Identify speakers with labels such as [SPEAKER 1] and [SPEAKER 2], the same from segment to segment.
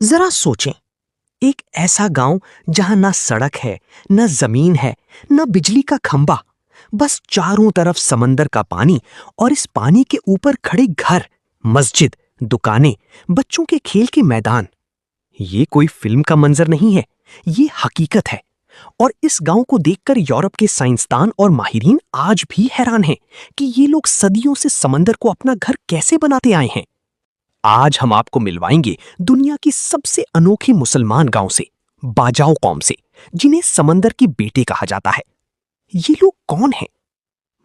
[SPEAKER 1] जरा सोचें, एक ऐसा गांव जहां ना सड़क है, ना जमीन है, ना बिजली का खंबा, बस चारों तरफ समंदर का पानी और इस पानी के ऊपर खड़े घर, मस्जिद, दुकानें, बच्चों के खेल के मैदान। ये कोई फिल्म का मंजर नहीं है, ये हकीकत है। और इस गांव को देखकर यूरोप के साइंसदान और माहिरीन आज भी हैरान हैं कि ये लोग सदियों से समंदर को अपना घर कैसे बनाते आए हैं। आज हम आपको मिलवाएंगे दुनिया की सबसे अनोखे मुसलमान गांव से, बाजाओ कौम से, जिन्हें समंदर के बेटे कहा जाता है। ये लोग कौन हैं?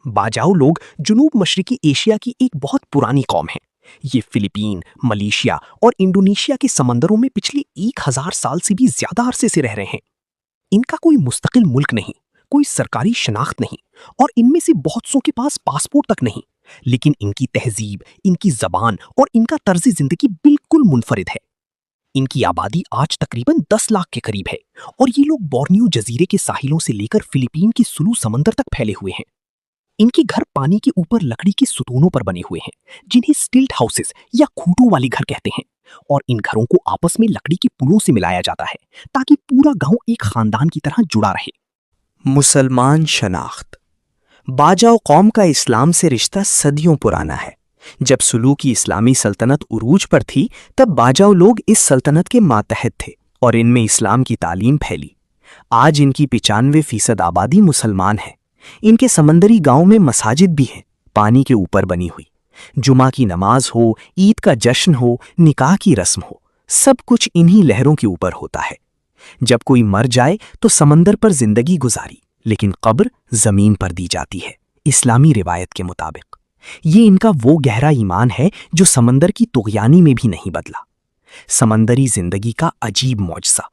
[SPEAKER 1] बाजाओ लोग जुनूब मशरिकी एशिया की एक बहुत पुरानी कौम है। ये फिलीपीन, मलेशिया और इंडोनेशिया के समंदरों में पिछले 1000 साल से भी ज्यादा अरसे से रह रहे हैं। इनका कोई मुस्तकिल मुल्क नहीं, कोई सरकारी शनाख्त नहीं, और इनमें से बहुत सौ के पास पासपोर्ट तक नहीं। लेकिन इनकी तहजीब, इनकी जबान और इनका तर्ज जिंदगी बिल्कुल मुनफरिद है। इनकी आबादी आज तकरीबन 10 लाख के करीब है और ये लोग बोर्नियो जजीरे के साहिलों से लेकर फिलीपीन के सुलू समंदर तक फैले हुए हैं। इनके घर पानी के ऊपर लकड़ी के सुतूनों पर बने हुए हैं, जिन्हें स्टिल्ट हाउसेस या खूंटों वाले घर कहते हैं। और इन घरों को आपस में लकड़ी के पुलों से मिलाया जाता है ताकि पूरा गांव एक खानदान की तरह जुड़ा रहे। मुसलमान शनाख्त। बाजाओ कौम का इस्लाम से रिश्ता सदियों पुराना है। जब सुलू की इस्लामी सल्तनत उरूज पर थी, तब बाजाओ लोग इस सल्तनत के मातहत थे और इनमें इस्लाम की तालीम फैली। आज इनकी 95% आबादी मुसलमान है। इनके समंदरी गांव में मसाजिद भी हैं, पानी के ऊपर बनी हुई। जुमा की नमाज हो, ईद का जश्न हो, निकाह की रस्म हो, सब कुछ इन्हीं लहरों के ऊपर होता है। जब कोई मर जाए तो समंदर पर जिंदगी गुजारी, लेकिन कब्र जमीन पर दी जाती है, इस्लामी रिवायत के मुताबिक। ये इनका वो गहरा ईमान है जो समंदर की तुग़यानी में भी नहीं बदला। समंदरी जिंदगी का अजीब मौजज़ा।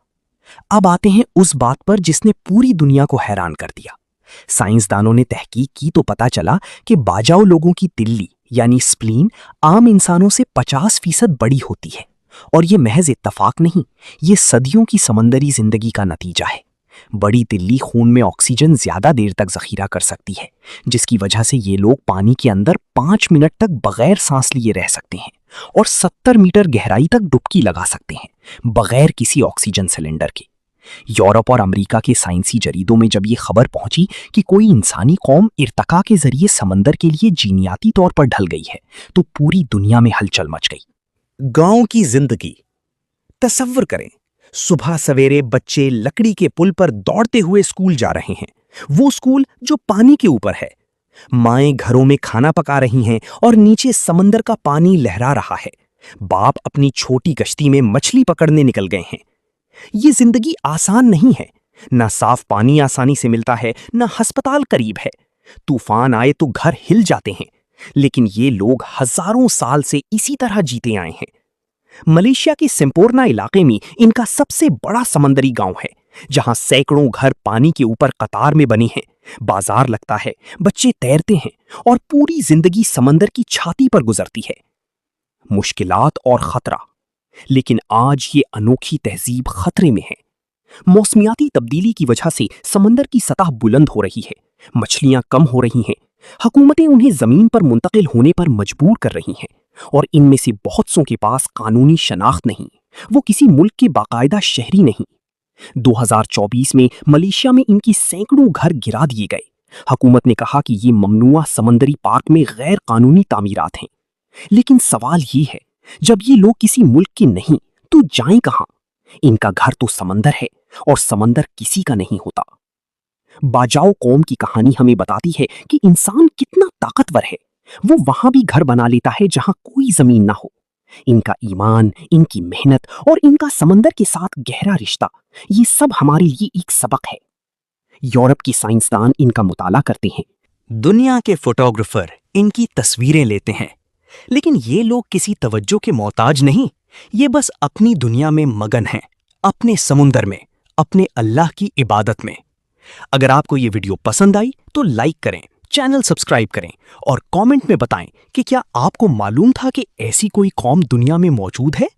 [SPEAKER 1] अब आते हैं उस बात पर जिसने पूरी दुनिया को हैरान कर दिया। साइंसदानों ने तहकीक की तो पता चला कि बाजाओ लोगों की तिल्ली यानी स्प्लीन आम इंसानों से 50% बड़ी होती है। और ये महज इत्तफाक नहीं, ये सदियों की समंदरी जिंदगी का नतीजा है। बड़ी तिल्ली खून में ऑक्सीजन ज्यादा देर तक जखीरा कर सकती है, जिसकी वजह से ये लोग पानी के अंदर 5 मिनट तक बगैर सांस लिए रह सकते हैं और 70 मीटर गहराई तक डुबकी लगा सकते हैं बगैर किसी ऑक्सीजन सिलेंडर के। यूरोप और अमेरिका के साइंसी जरीदों में जब ये खबर पहुंची कि कोई इंसानी कौम इर्तका के जरिए समंदर के लिए जीनियाती तौर पर ढल गई है, तो पूरी दुनिया में हलचल मच गई। गांव की जिंदगी तसव्वुर करें। सुबह सवेरे बच्चे लकड़ी के पुल पर दौड़ते हुए स्कूल जा रहे हैं, वो स्कूल जो पानी के ऊपर है। माएं घरों में खाना पका रही हैं और नीचे समंदर का पानी लहरा रहा है। बाप अपनी छोटी कश्ती में मछली पकड़ने निकल गए हैं। ये जिंदगी आसान नहीं है। ना साफ पानी आसानी से मिलता है, ना अस्पताल करीब है। तूफान आए तो घर हिल जाते हैं। लेकिन ये लोग हजारों साल से इसी तरह जीते आए हैं। मलेशिया के सिम्पोर्ना इलाके में इनका सबसे बड़ा समंदरी गांव है, जहां सैकड़ों घर पानी के ऊपर कतार में बने हैं। बाजार लगता है, बच्चे तैरते हैं और पूरी जिंदगी समंदर की छाती पर गुजरती है। मुश्किलात और खतरा, लेकिन आज ये अनोखी तहजीब खतरे में है। मौसमियाती तब्दीली की वजह से समंदर की सतह बुलंद हो रही है, मछलियां कम हो रही हैं, हुकूमतें उन्हें जमीन पर मुंतकिल होने पर मजबूर कर रही हैं, और इनमें से बहुत सौ के पास कानूनी शनाख्त नहीं, वो किसी मुल्क के बाकायदा शहरी नहीं। 2024 में मलेशिया में इनकी सैकड़ों घर गिरा दिए गए। हुकूमत ने कहा कि ये ममनुआ समंदरी पार्क में गैर कानूनी तामीरात हैं। लेकिन सवाल ये है, जब ये लोग किसी मुल्क के नहीं तो जाएं कहां? इनका घर तो समंदर है और समंदर किसी का नहीं होता। बाजाओ कौम की कहानी हमें बताती है कि इंसान कितना ताकतवर है। वो वहां भी घर बना लेता है जहां कोई जमीन ना हो। इनका ईमान, इनकी मेहनत और इनका समंदर के साथ गहरा रिश्ता, ये सब हमारे लिए एक सबक है। यूरोप की साइंसदान इनका मुताला करते हैं, दुनिया के फोटोग्राफर इनकी तस्वीरें लेते हैं, लेकिन ये लोग किसी तवज्जो के मोहताज नहीं। ये बस अपनी दुनिया में मगन हैं, अपने समुंदर में, अपने अल्लाह की इबादत में। अगर आपको ये वीडियो पसंद आई तो लाइक करें, चैनल सब्सक्राइब करें और कमेंट में बताएं कि क्या आपको मालूम था कि ऐसी कोई कौम दुनिया में मौजूद है।